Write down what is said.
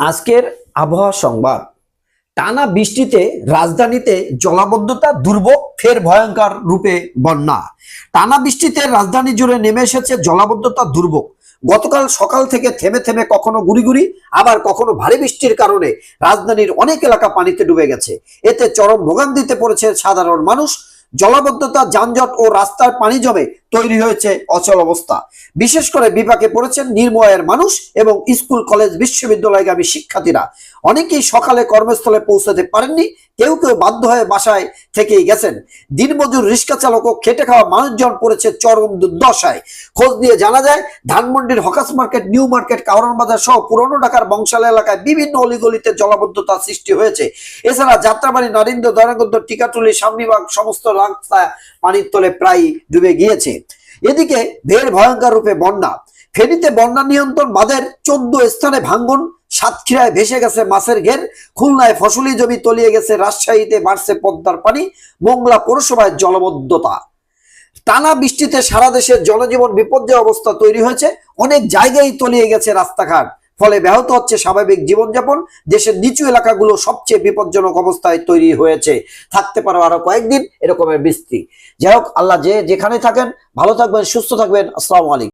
আজকের আবহাওয়া সংবাদ। টানা বৃষ্টিতে রাজধানীতে জলাবদ্ধতা, দুর্ভোগ, ফের ভয়ঙ্কর রূপে বন্যা। টানা বৃষ্টিতে রাজধানী জুড়ে নেমে এসেছে জলাবদ্ধতা, দুর্ভোগ। গতকাল সকাল থেকে থেমে থেমে কখনো গুড়ি গুড়ি, আবার কখনো ভারী বৃষ্টির কারণে রাজধানীর অনেক এলাকা পানিতে ডুবে গেছে। এতে চরম ভোগান্তিতে পড়েছে সাধারণ মানুষ। জলাবদ্ধতা, যানজট ও রাস্তার পানি জমে তৈরি হয়েছে অচল অবস্থা। বিশেষ করে বিপাকে পড়েছেন নির্ময়ের মানুষ এবং স্কুল, কলেজ, বিশ্ববিদ্যালয়গামী শিক্ষার্থীরা। অনেকেই সকালে কর্মস্থলে পৌঁছাতে পারেননি, কেউ কেউ বাধ্য হয়ে বাসায় থেকেই গেছেন। দিনমজুর, রিক্সা চালক ও খেটে খাওয়া মানুষজন পড়েছে চরম দুর্দশায়। খোঁজ নিয়ে জানা যায়, ধানমন্ডির hawkers market, new market, Kawran বাজার সহ পুরনো ঢাকার বংশালী এলাকায় বিভিন্ন অলিগলিতে জলাবদ্ধতা সৃষ্টি হয়েছে। এছাড়া যাত্রাবাড়ি, নারিন্দ, দয়ানগঞ্জ, টিকাটুলি, শামীবাগ সমস্ত রাস্তা পানির তলে প্রায় ডুবে গিয়েছে। এদিকে ফের ভয়ঙ্কর রূপে বন্যা। ফেনীতে বন্যা নিয়ন্ত্রণ বাঁধের 14 স্থানে ভাঙ্গন। সাতক্ষীরায় ভেসে গেছে মাছের ঘের। খুলনায় ফসলি জমি তলিয়ে গেছে। রাজশাহীতে বাড়ছে পদ্মার পানি। মোংলা পৌরসভায় জলাবদ্ধতা। টানা বৃষ্টিতে সারা দেশের জনজীবন বিপর্যয় অবস্থা তৈরি হয়েছে। অনেক জায়গায় তলিয়ে গেছে রাস্তাঘাট, ফলে ব্যাহত হচ্ছে স্বাভাবিক জীবনযাপন। দেশের নিচু এলাকাগুলো সবচেয়ে বিপজ্জনক অবস্থায় তৈরি হয়েছে। থাকতে পারো আরো কয়েকদিন এরকমের বৃষ্টি। যাই হোক, আল্লাহ যেখানে থাকেন ভালো থাকবেন, সুস্থ থাকবেন। আসসালামু আলাইকুম।